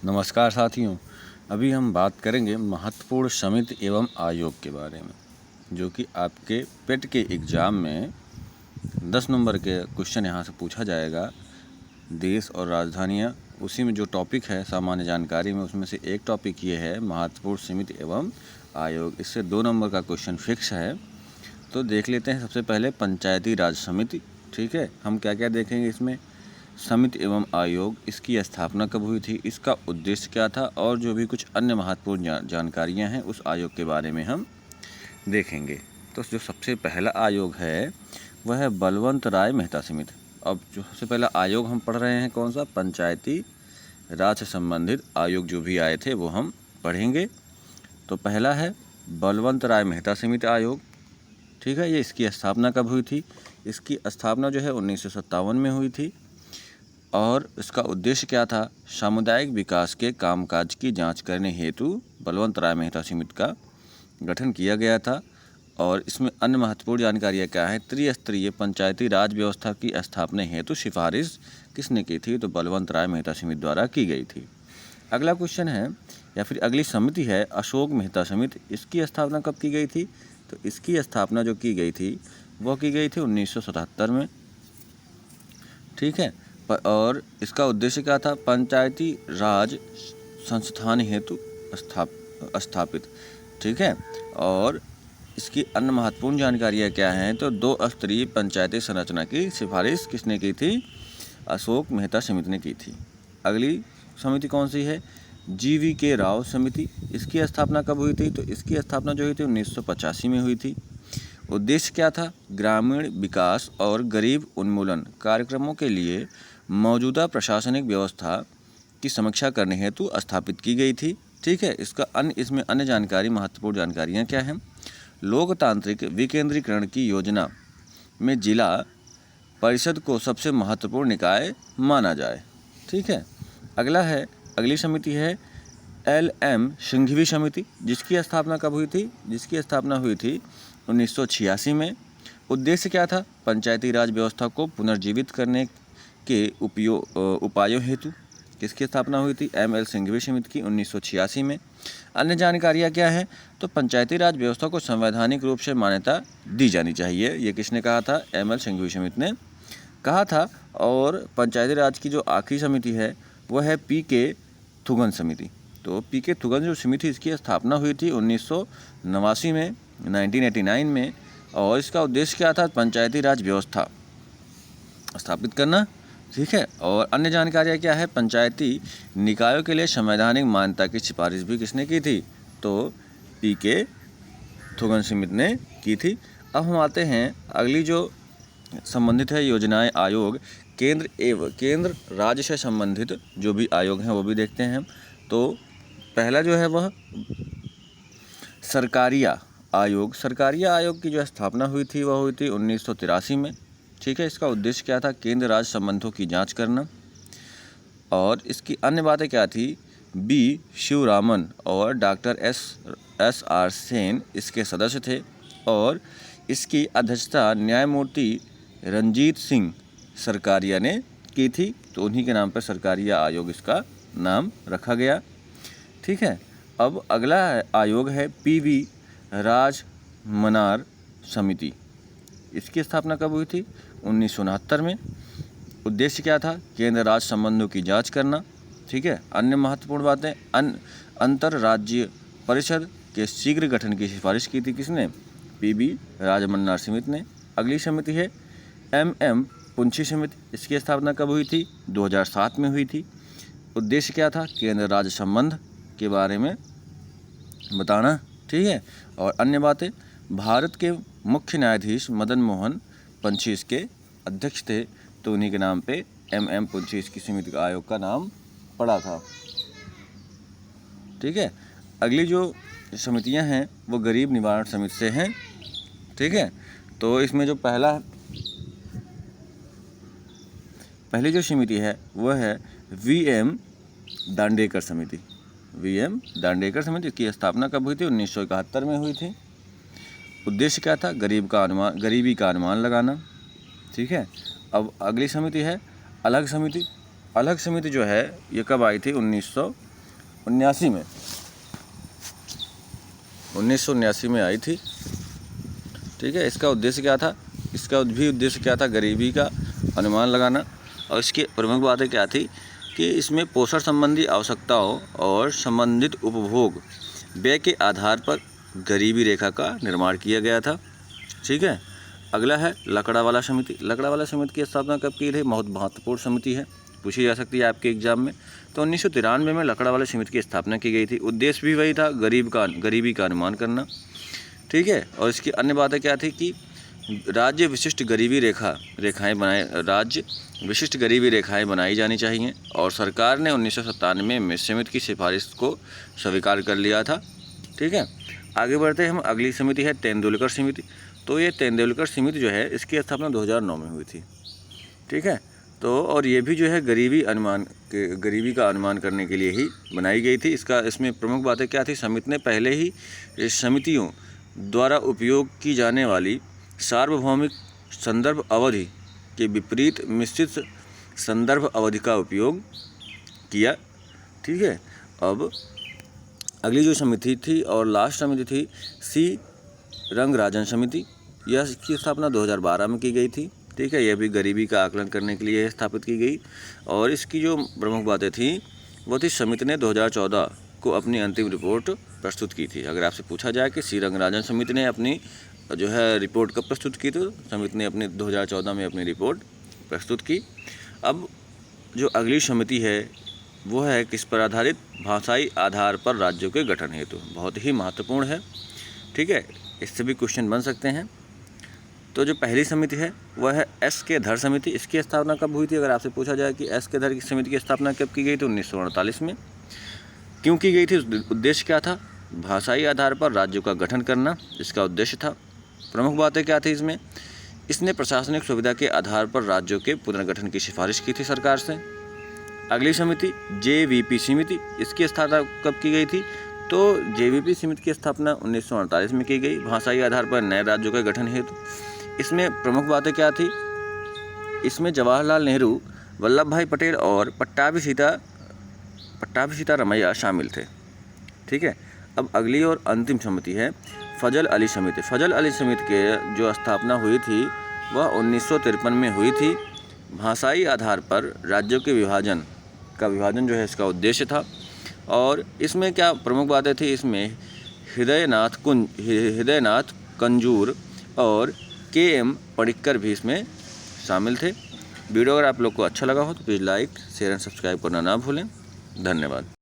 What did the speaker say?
नमस्कार साथियों, अभी हम बात करेंगे महत्वपूर्ण समिति एवं आयोग के बारे में, जो कि आपके पेट के एग्ज़ाम में 10 नंबर के क्वेश्चन यहाँ से पूछा जाएगा। देश और राजधानियाँ, उसी में जो टॉपिक है सामान्य जानकारी में, उसमें से एक टॉपिक ये है महत्वपूर्ण समिति एवं आयोग। इससे 2 नंबर का क्वेश्चन फिक्स है। तो देख लेते हैं सबसे पहले पंचायती राज समिति। ठीक है, हम क्या क्या देखेंगे इसमें। समिति एवं आयोग, इसकी स्थापना कब हुई थी, इसका उद्देश्य क्या था, और जो भी कुछ अन्य महत्वपूर्ण जानकारियां हैं उस आयोग के बारे में हम देखेंगे। तो जो सबसे पहला आयोग है वह है बलवंत राय मेहता समिति। अब जो सबसे पहला आयोग हम पढ़ रहे हैं कौन सा, पंचायती राज से संबंधित आयोग जो भी आए थे वो हम पढ़ेंगे। तो पहला है बलवंत राय मेहता समिति आयोग। ठीक है, ये इसकी स्थापना कब हुई थी, इसकी स्थापना जो है 1957 में हुई थी। और इसका उद्देश्य क्या था, सामुदायिक विकास के कामकाज की जांच करने हेतु बलवंत राय मेहता समिति का गठन किया गया था। और इसमें अन्य महत्वपूर्ण जानकारियाँ क्या है, त्रिस्तरीय पंचायती राज व्यवस्था की स्थापना हेतु सिफारिश किसने की थी, तो बलवंत राय मेहता समिति द्वारा की गई थी। अगला क्वेश्चन है, या फिर अगली समिति है अशोक मेहता समिति। इसकी स्थापना कब की गई थी, तो इसकी स्थापना जो की गई थी वो की गई थी 1977 में। ठीक है, और इसका उद्देश्य क्या था, पंचायती राज संस्थान हेतु स्थापित। ठीक है, और इसकी अन्य महत्वपूर्ण जानकारियाँ क्या हैं, तो 2 स्तरीय पंचायती संरचना की सिफारिश किसने की थी, अशोक मेहता समिति ने की थी। अगली समिति कौन सी है, GVK राव समिति। इसकी स्थापना कब हुई थी, तो इसकी स्थापना जो हुई थी 1985 में हुई थी। उद्देश्य क्या था, ग्रामीण विकास और गरीब उन्मूलन कार्यक्रमों के लिए मौजूदा प्रशासनिक व्यवस्था की समीक्षा करने हेतु स्थापित की गई थी। ठीक है, इसमें अन्य जानकारी, महत्वपूर्ण जानकारियाँ क्या हैं, लोकतांत्रिक विकेंद्रीकरण की योजना में जिला परिषद को सबसे महत्वपूर्ण निकाय माना जाए। ठीक है, अगली समिति है LM सिंघवी समिति। जिसकी स्थापना कब हुई थी, जिसकी स्थापना हुई थी 1986 में। उद्देश्य क्या था, पंचायती राज व्यवस्था को पुनर्जीवित करने के उपायों हेतु किसकी स्थापना हुई थी, ML सिंघवी समिति की 1986 में। अन्य जानकारियाँ क्या हैं, तो पंचायती राज व्यवस्था को संवैधानिक रूप से मान्यता दी जानी चाहिए, ये किसने कहा था, ML सिंघवी समिति ने कहा था। और पंचायती राज की जो आखिरी समिति है वो है PK थुगन समिति। तो PK थुगन जो समिति, इसकी स्थापना हुई थी 1989 में, 1989 में। और इसका उद्देश्य क्या था, पंचायती राज व्यवस्था स्थापित करना। ठीक है, और अन्य जानकारियाँ क्या है, पंचायती निकायों के लिए संवैधानिक मान्यता की सिफारिश भी किसने की थी, तो PK थुगन समिति ने की थी। अब हम आते हैं अगली जो संबंधित है योजनाएं आयोग, केंद्र राज्य से संबंधित जो भी आयोग हैं वो भी देखते हैं। तो पहला जो है वह सरकारिया आयोग की जो स्थापना हुई थी वह हुई थी 1983 में। ठीक है, इसका उद्देश्य क्या था, केंद्र राज्य संबंधों की जांच करना। और इसकी अन्य बातें क्या थी, B शिवरामन और डॉक्टर SR सेन इसके सदस्य थे। और इसकी अध्यक्षता न्यायमूर्ति रंजीत सिंह सरकारिया ने की थी। तो उन्हीं के नाम पर सरकारिया आयोग इसका नाम रखा गया। ठीक है, अब अगला आयोग है PV राजमनार समिति। इसकी स्थापना कब हुई थी, 1969 में। उद्देश्य क्या था, केंद्र राज्य संबंधों की जांच करना। ठीक है, अन्य महत्वपूर्ण बातें, अंतर राज्य परिषद के शीघ्र गठन की सिफारिश की थी किसने, PV राजमन्नार समिति ने। अगली समिति है MM पुंछी समिति। इसकी स्थापना कब हुई थी, 2007 में हुई थी। उद्देश्य क्या था, केंद्र राज्य संबंध के बारे में बताना। ठीक है, और अन्य बातें, भारत के मुख्य न्यायाधीश मदन मोहन पुंछी इसके अध्यक्ष थे। तो उन्हीं के नाम पे MM पुंछी इसकी समिति का आयोग का नाम पड़ा था। ठीक है, अगली जो समितियां हैं वो गरीब निवारण समिति से हैं। ठीक है, तो इसमें जो पहली जो समिति है वह है VM दांडेकर समिति। VM दांडेकर समिति की स्थापना कब हुई थी, 1971 में हुई थी। उद्देश्य क्या था, गरीबी का अनुमान लगाना। ठीक है, अब अगली समिति है अलग समिति। अलग समिति जो है ये कब आई थी, 1979 में आई थी। ठीक है, इसका उद्देश्य क्या था? इसका भी उद्देश्य क्या था? गरीबी का अनुमान लगाना। और इसकी प्रमुख बातें क्या थी कि इसमें पोषण संबंधी आवश्यकताओं और संबंधित उपभोग व्यय के आधार पर गरीबी रेखा का निर्माण किया गया था। ठीक है, अगला है लकड़ावाला समिति। लकड़ावाला समिति की स्थापना कब की गई? बहुत महत्वपूर्ण समिति है, पूछी जा सकती है आपके एग्जाम में। तो 1993 में लकड़ावाला समिति की स्थापना की गई थी। उद्देश्य भी वही था, गरीबी का अनुमान करना। ठीक है, और इसकी अन्य बातें क्या थी कि राज्य विशिष्ट गरीबी रेखाएं बनाई जानी चाहिए। और सरकार ने 1997 में समिति की सिफारिश को स्वीकार कर लिया था। ठीक है, आगे बढ़ते हैं हम। अगली समिति है तेंदुलकर समिति। तो ये तेंदुलकर समिति जो है इसकी स्थापना 2009 में हुई थी। ठीक है, तो और ये भी जो है गरीबी का अनुमान करने के लिए ही बनाई गई थी। इसमें प्रमुख बातें क्या थी? समिति ने पहले ही समितियों द्वारा उपयोग की जाने वाली सार्वभौमिक संदर्भ अवधि के विपरीत मिश्रित संदर्भ अवधि का उपयोग किया। ठीक है, अब अगली जो समिति थी और लास्ट समिति थी सी रंगराजन समिति। इसकी स्थापना 2012 में की गई थी। ठीक है, यह भी गरीबी का आकलन करने के लिए स्थापित की गई। और इसकी जो प्रमुख बातें थी वो थी समिति ने 2014 को अपनी अंतिम रिपोर्ट प्रस्तुत की थी। अगर आपसे पूछा जाए कि सी रंगराजन समिति ने अपनी जो है रिपोर्ट कब प्रस्तुत की, तो समिति ने अपनी 2014 में अपनी रिपोर्ट प्रस्तुत की। अब जो अगली समिति है वो है किस पर आधारित? भाषाई आधार पर राज्यों के गठन हेतु। बहुत ही महत्वपूर्ण है। ठीक है, इससे भी क्वेश्चन बन सकते हैं। तो जो पहली समिति है वह है एस के धर समिति। इसकी स्थापना कब हुई थी? अगर आपसे पूछा जाए कि एस के धर की समिति की स्थापना कब की गई थी? 1948 में। क्यों की गई थी? उद्देश्य क्या था? भाषाई आधार पर राज्यों का गठन करना इसका उद्देश्य था। प्रमुख बातें क्या थी इसमें? इसने प्रशासनिक सुविधा के आधार पर राज्यों के पुनर्गठन की सिफारिश की थी सरकार से। अगली समिति JVP समिति। इसकी स्थापना कब की गई थी? तो JVP समिति की स्थापना 1948 में की गई, भाषाई आधार पर नए राज्यों के गठन हेतु। इसमें प्रमुख बातें क्या थी? इसमें जवाहरलाल नेहरू, वल्लभ भाई पटेल और पट्टाभी सीतारमैया शामिल थे। ठीक है, अब अगली और अंतिम समिति है फजल अली समिति। फजल अली समिति के जो स्थापना हुई थी वह 1953 में हुई थी। भाषाई आधार पर राज्यों के विभाजन जो है इसका उद्देश्य था। और इसमें क्या प्रमुख बातें थी? इसमें हृदयनाथ कंजूर और KM पडिक्कर भी इसमें शामिल थे। वीडियो अगर आप लोग को अच्छा लगा हो तो please like, share and subscribe करना ना भूलें। धन्यवाद।